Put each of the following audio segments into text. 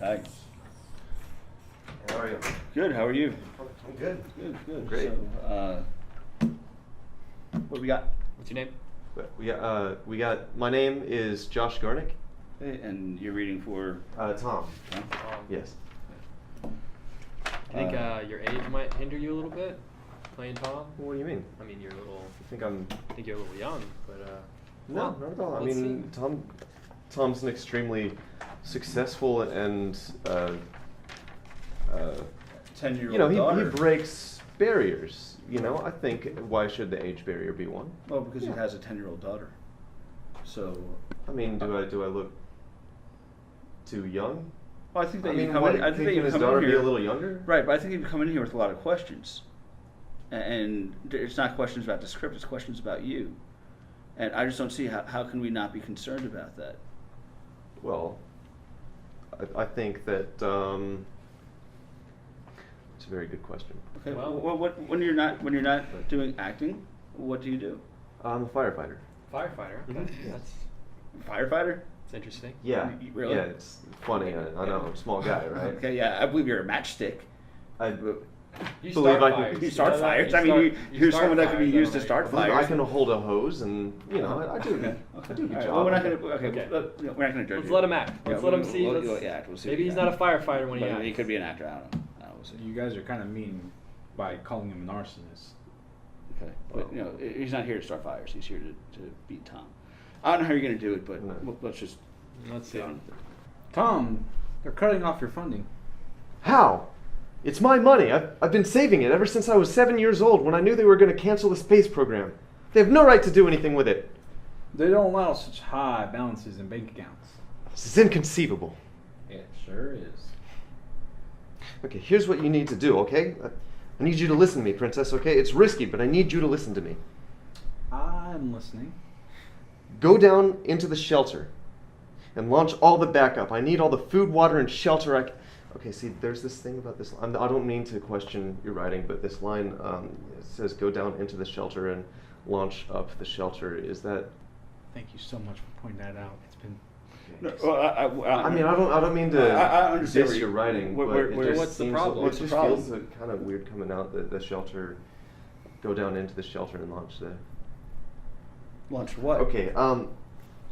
Hi. How are you? Good. How are you? I'm good. Good. Great. So, what do we got? What's your name? We got. My name is Josh Garnick. Okay, and you're reading for Tom. Huh? Yes. I think your age might hinder you a little bit playing Tom. What do you mean? I mean, you're a little. I think I'm. I think you're a little young, but No, not at all. I let's mean, Tom's an extremely successful and 10-year-old he daughter. breaks barriers. I think why should the age barrier be one? Well, because he has a 10-year-old daughter. So. I mean, do I look too young? Well, I think that I you mean, come what, in. I think that can you his come daughter in be here a little younger? Right, but I think you come in here with a lot of questions, and it's not questions about the script; it's questions about you. And I just don't see how can we not be concerned about that. Well, I think that it's a very good question. Okay. Well- Well, when you're not doing acting, what do you do? I'm a firefighter. firefighter. Okay, Mhm. that's Firefighter? interesting. Yeah. Really? Yeah, it's funny. I know, I'm a small guy, right? Okay, yeah, I believe you're a matchstick. I You believe start I fires. can. You start know that? fires. You I mean, start- you're start someone that can be fires, used to don't start I believe fires. I can hold a hose, and I do. Okay. I do a good All right, job. well, we're not gonna. Okay, Okay. we're not gonna judge Let's you. let him act. Let's let him see. We'll let's- act. We'll see maybe what he's he not a firefighter when he But acts. he could be an actor. I don't know. We'll see. You guys are kind of mean by calling him an arsonist. Okay, but he's not here to start fires. He's here to beat Tom. I don't know how you're gonna do it, but No. let's just. Let's see. get on. Tom, they're cutting off your funding. How? It's my money. I've been saving it ever since I was 7 years old when I knew they were going to cancel the space program. They have no right to do anything with it. They don't allow such high balances in bank accounts. This is inconceivable. It sure is. Okay, here's what you need to do, okay? I need you to listen to me, Princess, okay? It's risky, but I need you to listen to me. I'm listening. Go down into the shelter and launch all the backup. I need all the food, water, and shelter. Okay, see, there's this thing about this. I don't mean to question your writing, but this line it says, "Go down into the shelter and launch up the shelter." Is that? Thank you so much for pointing that out. It's been. No, well, I mean, I don't mean to I understand diss your writing, where- but where- it where- just what's the seems problem? it What's the just problem? feels kind of weird coming out that the shelter. Go down into the shelter and launch the. Launch what? Okay.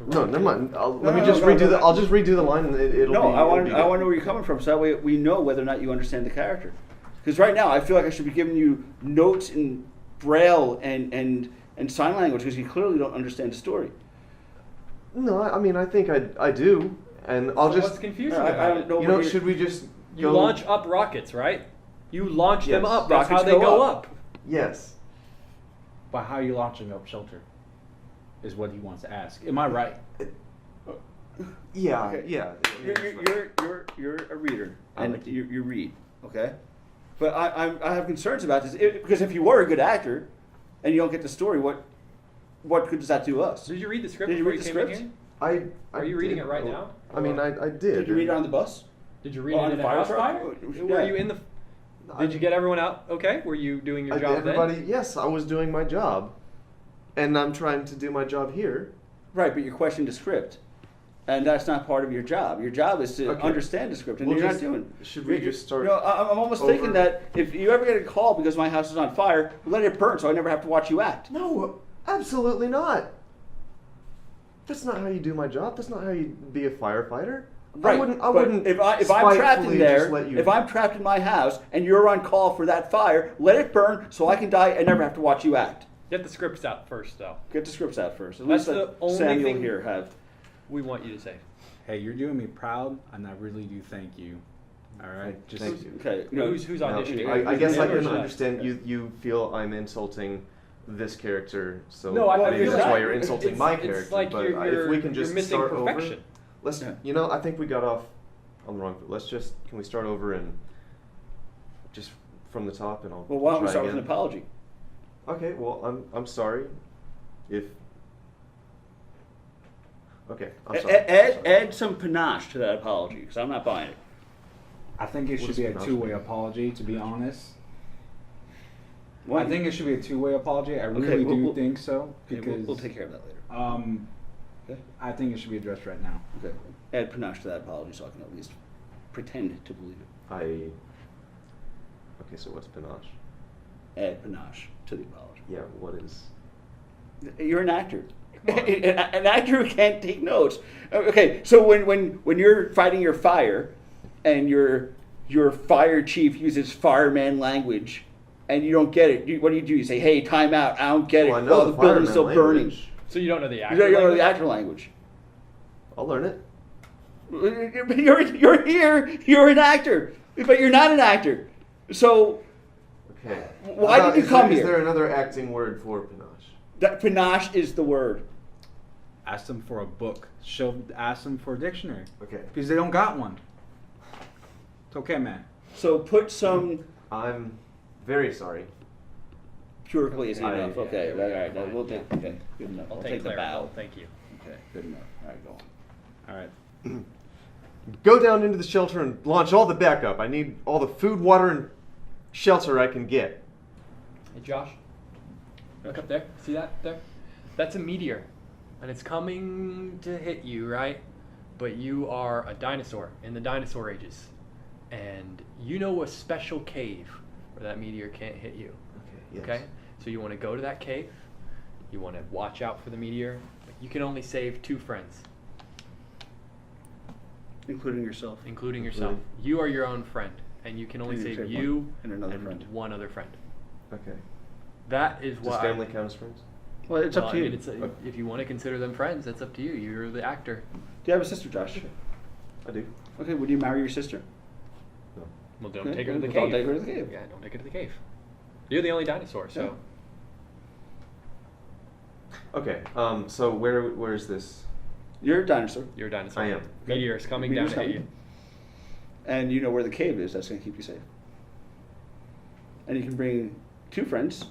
No, never mind. Let No, me no, just no, redo no, the. no. I'll just redo the line, and it'll No, be. I want it'll to be good. know where you're coming from, so that way we know whether or not you understand the character. Because right now, I feel like I should be giving you notes in Braille and sign language because you clearly don't understand the story. No, I mean, I think I do, and I'll So just. what's confusing I about don't it? know. You know, should we just You go? launch up rockets, right? You launch them Yes. up. That's how Rockets they go go up. up. Yes. But how are you launching up shelter? Is what he wants to ask. Am I right? Yeah. Okay. Yeah. You're a reader, I and like you read, okay? But I have concerns about this because if you were a good actor, and you don't get the story, what good does that do us? Did you read the script Did you before read the came in script? here? I Are you reading did. it right now? I mean, I did. Did you read it on the bus? Did you read On it in the a fire house truck? fire? Yeah. Were you in the? Did you get everyone out? Okay. Were you doing your job Everybody, then? yes, I was doing my job, and I'm trying to do my job here. Right, but you're questioning the script, and that's not part of your job. Your job is to Okay. understand the script, and We'll you're just- not doing. should we you're- just start I'm almost over? thinking that if you ever get a call because my house is on fire, let it burn, so I never have to watch you act. No, absolutely not. That's not how you do my job. That's not how you be a firefighter. Right. I but wouldn't. If I'm trapped in spitefully there, just let you- if I'm trapped in my house and you're on call for that fire, let it burn so I can die and never have to watch you act. Get the scripts out first, though. Get the scripts out first. At That's least the let only Samuel thing- here have. We want you to say. Hey, you're doing me proud, and I really do thank you. All right, just Thank you. Okay. Who's No, auditioning? I guess I Him or can us? understand you feel I'm insulting this character, so No, I maybe feel that's like why you're insulting my character. It's like but you're, if we can just you're missing start perfection. over, let's. Yeah. I think we got off on the wrong foot. Let's just. Can we start over and just from the top, and I'll. Well, why don't we try start with an again. apology? Okay. Well, I'm sorry. If. Okay. I'm sorry. Add some panache to that apology because I'm not buying it. I think it What should is be a panache? two-way apology. To be honest, Why- I think it should be a two-way apology. I really Okay, do we'll- think so Okay, because we'll take care of that later. um, Okay. I think it should be addressed right now. Okay. Add panache to that apology so I can at least pretend to believe it. Okay, so what's panache? Add panache to the apology. Yeah, what is? You're an actor. An actor who can't take notes. Okay, so when you're fighting your fire, and your fire chief uses fireman language, and you don't get it, what do? You say, "Hey, time out! I don't get Well, it." I know Oh, the building's still burning. So you don't know the actor? You don't know language? the actor language. I'll learn it. You're here. You're an actor, but you're not an actor. So Okay. why did you come Is here? there another acting word for panache? That panache is the word. Ask them for a book. Ask them for a dictionary. Okay. Because they don't got one. It's okay, man. So put some I'm very sorry. purely is I- enough. Okay, yeah, right. We'll take. Okay, good enough. I'll I'll take take the Clarabelle. bow. Thank you. Okay, good enough. All right, go on. All right. Go down into the shelter and launch all the backup. I need all the food, water, and shelter I can get. Hey, Josh. Look up there. See that there? That's a meteor. And it's coming to hit you, right? But you are a dinosaur in the dinosaur ages. And you know a special cave where that meteor can't hit you. Yes. Okay? So you want to go to that cave. You want to watch out for the meteor. But you can only save 2 friends, Including yourself. including yourself. You are your own friend. And you can only And you save save you one and another friend. one other friend. Okay. That is Does what family count as friends? Well, it's well, up to I you. mean, if you want to consider them friends, that's up to you. You're the actor. Do you have a sister, Josh? I do. Okay, would you marry your sister? No. Well, don't Okay, take her to the well, cave. don't take her to the cave. Yeah, don't take her to the cave. You're the only dinosaur, so. Okay. So where is this? You're a dinosaur, You're a dinosaur. I am. Meteor's coming Meteor's down to hit coming. you. and you know where the cave is. That's going to keep you safe. And you can bring 2 friends.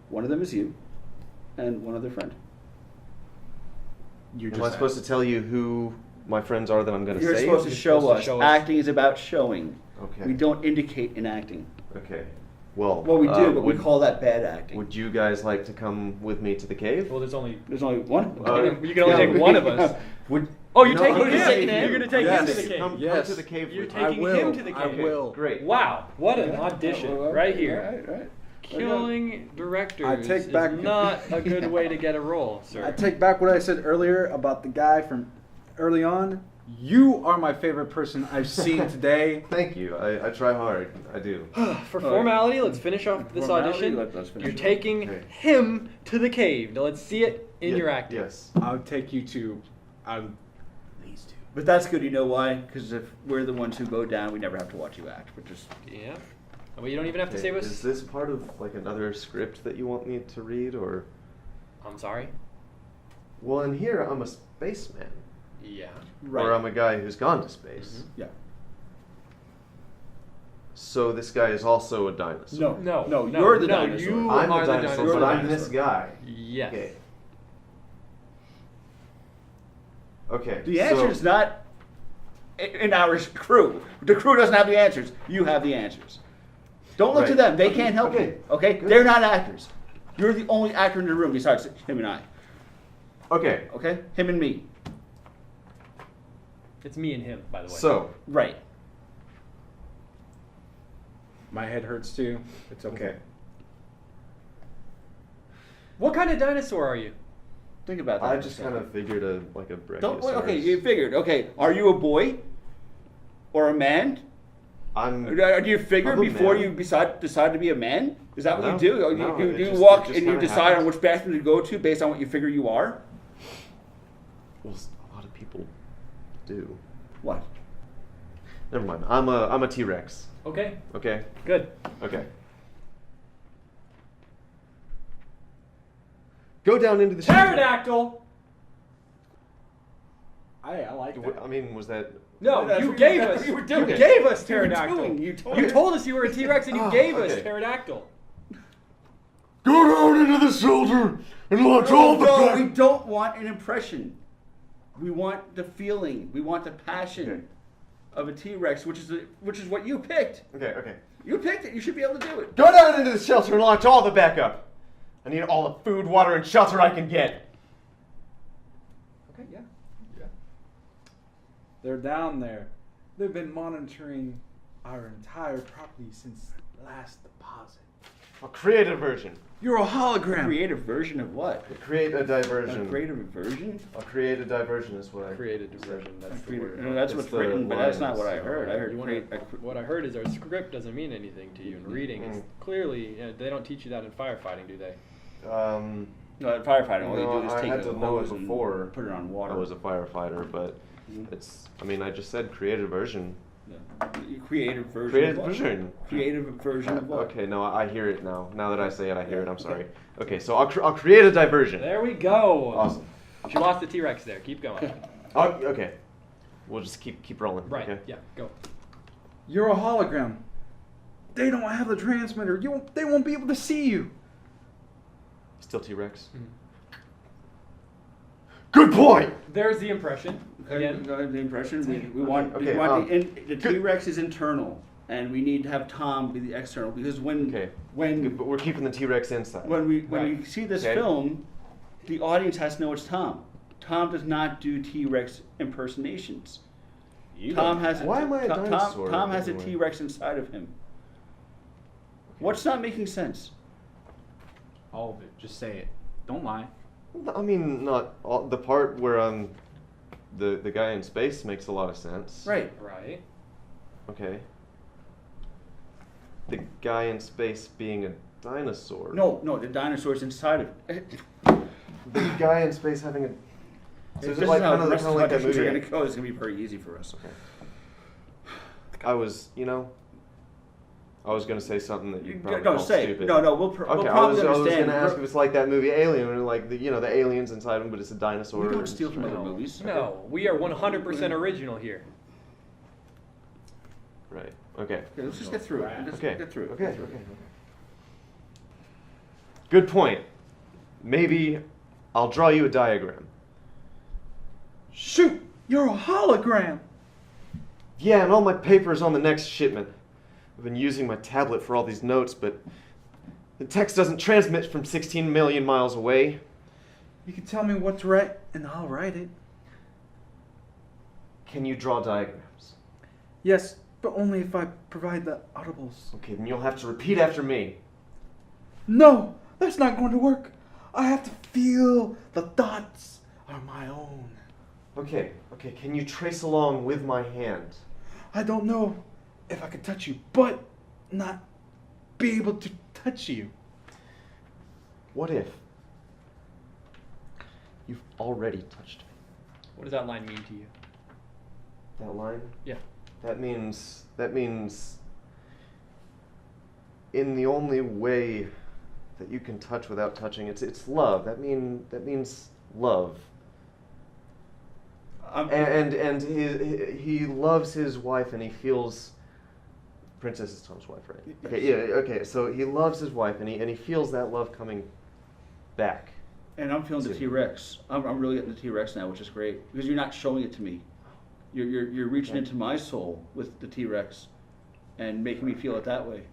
One of them is you, and one other friend. You're Am I supposed to tell you who my friends are that I'm going to You're save? supposed to show supposed to us. show us. Acting is about showing. Okay. We don't indicate in acting. Okay. Well. Well, we do, but we would- call that bad acting. Would you guys like to come with me to the cave? Well, there's only. There's only one. You can only take one of us. Would Oh, you're No, taking I'm him. just saying You're going to take Yes. him to the cave. Come Yes. to the cave. You're with me. taking him to the I cave. will. Great. Wow, what an audition right here. Right. Killing directors I take is back- not a good way to get a role, sir. I take back what I said earlier about the guy from early on. You are my favorite person I've seen today. Thank you. I try hard. I do. For formality, let's finish off this Formality, audition. let's finish You're it. taking Okay. him to the cave. Now let's see it in Yeah, your acting. Yes. I'll take you to these 2. But that's good. You know why? Because if we're the ones who go down, we never have to watch you act. Which is Yeah. Well, you don't even have to Okay, save us. Is this part of like another script that you want me to read, or? I'm sorry. Well, in here I'm a spaceman, Yeah. or I'm a guy who's gone to space. Yeah. So this guy is also a dinosaur. No, You're the no, dinosaur. you I'm are the dinosaur, You're but the I'm dinosaur. this guy. Yes. Okay. Okay. The answer is not in our crew. The crew doesn't have the answers. You have the answers. Don't look to Right. them. They can't help Okay. you. Okay? Good. They're not actors. You're the only actor in the room besides him and I. Okay. Okay? Him and me. It's me and him, by the way. So. Right. My head hurts too. It's okay. What kind of dinosaur are you? Think about that. I for a just second. kind of figured a brachiosaurus. Don't. Okay, you figured. Okay, are you a boy or a man? I'm. Do you figure I'm a before man. you decide to be a man? Is that what No, you do? Or no, you it do just- walk it just and you kinda decide happens. on which bathroom to go to based on what you figure you are? Well, a lot of people do. What? Never mind. I'm a T-Rex. Okay, Okay. good. Okay. Go down into the. Pterodactyl! I like that. I mean, was that? No, That's you what gave that's us. what you were You doing. gave us You were pterodactyl. doing- you told You us. told us you were a T-Rex and you Oh, gave us okay. pterodactyl. Go down into the shelter and launch No, we don't want an impression. We want the feeling. We want the passion Okay. of a T-Rex, which is what you picked. Okay. Okay. You picked it. You should be able to do it. Go down into the shelter and launch all the backup. I need all the food, water, and shelter I can get. Okay, yeah. They're down there. They've been monitoring our entire property since last deposit. I'll create a version. You're a hologram. Creative version of what? Create a A diversion. creative version? I'll create a diversion is what I Create a diversion. That's the word. No, that's It's what's the written, but that's not what I lines. heard. I heard You create. wanna- what I heard is our script doesn't mean anything to you. And reading is clearly, they don't teach you that in firefighting, do they? No, at firefighting, all you No, do is I take had a to know it hose and before put it on water. I was a firefighter, but I just said create a version. You creative version. Creative of what? version. Creative version of what? Okay, no, I hear it now. Now that I say it, I hear it. I'm sorry. Okay, so I'll create a diversion. There we go. Awesome. She lost the T-Rex there. Keep going. Okay. We'll just keep rolling. Right. Okay. Yeah. Go. You're a hologram. They don't have the transmitter. They won't be able to see you. Still T-Rex. Mhm. Good point. There's the impression. Okay, Again. the impression we want Okay, the T-Rex is internal, and we need to have Tom be the external because when Good, but we're keeping the T-Rex inside. when we Right. see this Okay. film, the audience has to know it's Tom. Tom does not do T-Rex impersonations. Tom has Why am I a dinosaur Tom has a anyway? T-Rex inside of him. What's not making sense? All of it. Just say it. Don't lie. I mean, not all, the part where the guy in space makes a lot of sense. Right. Right. Okay. The guy in space being a dinosaur. No, the dinosaur's inside of it. The guy in space having a. So This is is it like how kind the of rest of the like that auditions movie? are going to go. It's going to be very easy for us. Okay. I was gonna say something that you probably No, call say stupid. no. We'll Okay, probably I was understand. gonna ask if it's like that movie Alien, where like the aliens inside him, but it's a dinosaur. We don't and steal from stuff. other movies. No, we are 100% original here. Right. Okay. Okay, let's just get through it. Let's Okay. get through it. Okay. Get through it. Okay. Good point. Maybe I'll draw you a diagram. Shoot! You're a hologram. Yeah, and all my paper is on the next shipment. I've been using my tablet for all these notes, but the text doesn't transmit from 16 million miles away. You can tell me what to write, and I'll write it. Can you draw diagrams? Yes, but only if I provide the audibles. Okay, then you'll have to repeat after me. No, that's not going to work. I have to feel the thoughts are my own. Okay, can you trace along with my hand? I don't know if I could touch you, but not be able to touch you. What if you've already touched me? What does that line mean to you? That line? Yeah. That means in the only way that you can touch without touching, it's love. That means love. And he loves his wife, and he feels. Princess is Tom's wife, right? Okay, yeah. Okay, so he loves his wife, and he feels that love coming back. And I'm feeling the See. T-Rex. I'm really getting the T-Rex now, which is great because you're not showing it to me. You're reaching into my soul with the T-Rex, and making me feel it that way.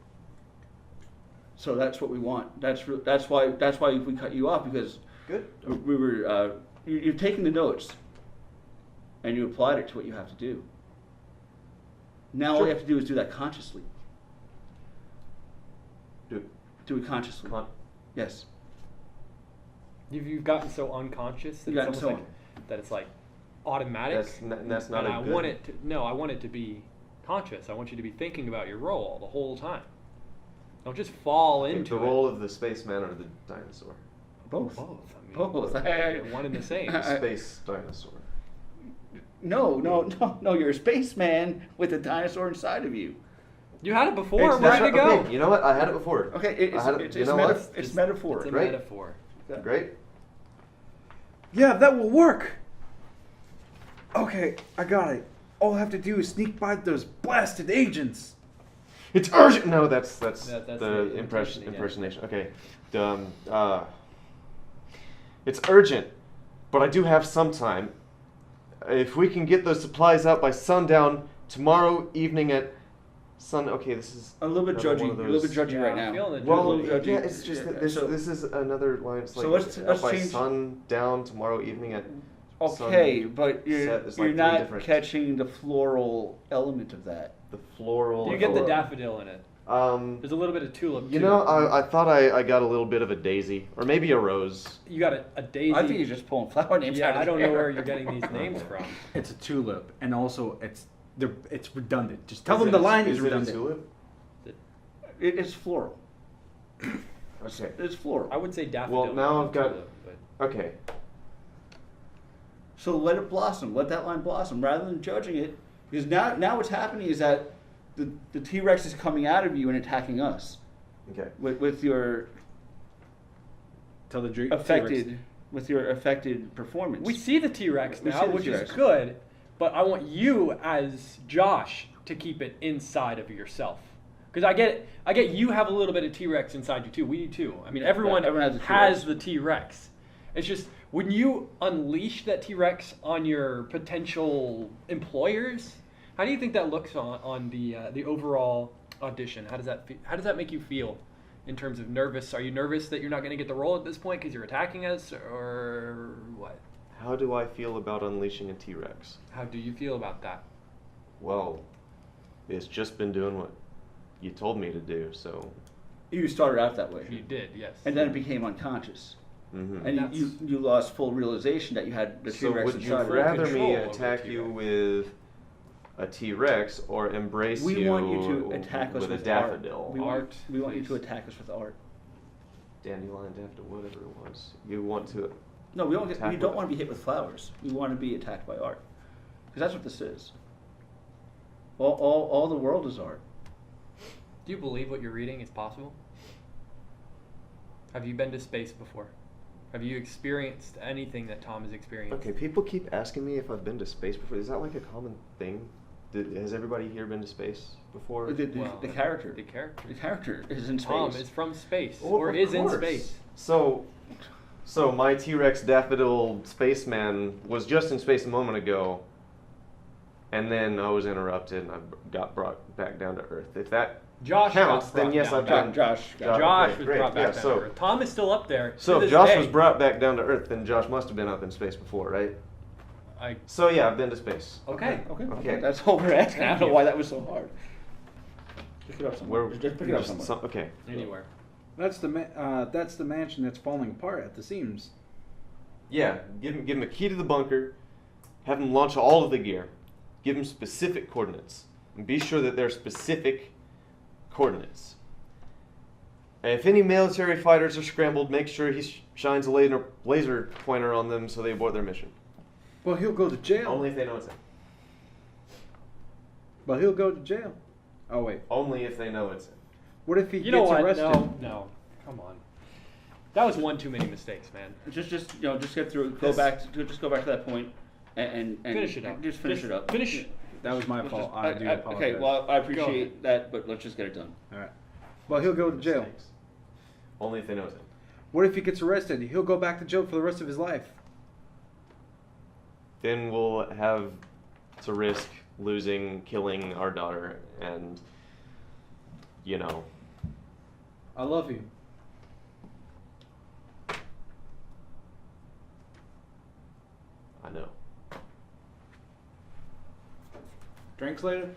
So that's what we want. That's why we cut you off because Good. we were you've taken the notes, and you applied it to what you have to do. Now all Sure. you have to do is do that consciously. Do Do it consciously. Yes. You've gotten so unconscious that You it's gotten almost so that it's like automatic. That's not and a I good. want it to I want it to be conscious. I want you to be thinking about your role the whole time. Don't just fall into the it. role of the spaceman or the dinosaur. Both. Both. I mean, Both. one and the same. Space dinosaur. No. You're a spaceman with a dinosaur inside of you. You had it before. It's We're ready to go. Okay, you know what? I had it before. Okay, I had it- it's you know what? it's metaphor. It's a Great. metaphor. Great. Yeah, that will work. Okay, I got it. All I have to do is sneak by those blasted agents. It's urgent. No, that's That's the the imitation again. impersonation. Okay. It's urgent, but I do have some time. If we can get those supplies out by sundown tomorrow evening at sun. Okay, this is A little bit another judgy. one of A little bit those- judgy Yeah, right I'm now. feeling it. Well, A little judgy. yeah, it's just that this So- is another line. It's like So let's out by change- sundown tomorrow evening at. Okay, Sun but set you're, is you're like not three different- catching the floral element of that. The floral. You get the daffodil in it. There's a little bit of tulip. You too. know, I thought I got a little bit of a daisy, or maybe a rose. You got a daisy. I think you're just pulling flower names out Yeah, of I don't the know air. where you're getting these names from. It's a tulip, and also it's redundant. Just tell Is them it the a- line is is it a redundant. tulip? It's floral. Okay. It's floral. I would say daffodil. Well, now rather I've than got. tulip, but Okay. So let it blossom. Let that line blossom rather than judging it. Because now what's happening is that the T-Rex is coming out of you and attacking us Okay. with your Tell the dream. affected performance. we see the T-Rex We now, see the which T-Rex. is good. But I want you as Josh to keep it inside of yourself. Because I get you have a little bit of T-Rex inside you too. We do too. I mean, everyone everyone has a has T-Rex. the T-Rex. It's just when you unleash that T-Rex on your potential employers, how do you think that looks on the overall audition? How does that make you feel in terms of nervous? Are you nervous that you're not going to get the role at this point because you're attacking us, or what? How do I feel about unleashing a T-Rex? How do you feel about that? Well, it's just been doing what you told me to do, so. You started out that way, You did, yes. and then it became unconscious, Mm-hmm. and That's- you lost full realization that you had the So T-Rex would you inside. rather control me over the attack you T-Rex. with a T-Rex or embrace We you want you to attack us with a with daffodil? We want you please. to attack us with art. Dandelion, daffodil, whatever it was. You want to. No, we don't Attack don't with- want to be hit with flowers. We want to be attacked by art, because that's what this is. All the world is art. Do you believe what you're reading is possible? Have you been to space before? Have you experienced anything that Tom has experienced? Okay, people keep asking me if I've been to space before. Is that like a common thing? Has everybody here been to space before? Well, The character. The character. The character is in space. Tom is from space, Oh, or of is in course. space. So my T-Rex daffodil spaceman was just in space a moment ago, and then I was interrupted and I got brought back down to Earth. If that Josh counts, got then brought yes, down I've to done. Earth. Josh. Josh okay, was great, brought back yeah, down so- to Earth. Tom is still up there. So to if this Josh day. was brought back down to Earth, then Josh must have been up in space before, right? So yeah, I've been to space. Okay. Okay. That's all we're asking. I don't know why that was so hard. Pick it up somewhere. Just pick it up somewhere. Okay. Anywhere. That's the mansion that's falling apart at the seams. Yeah, give him a key to the bunker, have him launch all of the gear, give him specific coordinates, and be sure that they're specific coordinates. And if any military fighters are scrambled, make sure he shines a laser pointer on them so they abort their mission. Well, he'll go to jail. Only if they know it's him. Well, he'll go to jail. Oh wait. Only if they know it's him. What if he You know gets what? arrested? No. Come on. That was one too many mistakes, man. Just get through. Go back to that point, and Finish it up. Just finish it up. Finish. That was my Let's fault. just- I do apologize. Okay. Well, I ahead. appreciate that, but let's just get it done. All right. Well, he'll go to jail. Mistakes. Only if they know it's him. What if he gets arrested? He'll go back to jail for the rest of his life. Then we'll have to risk killing our daughter, and I love you. I know. Drinks later?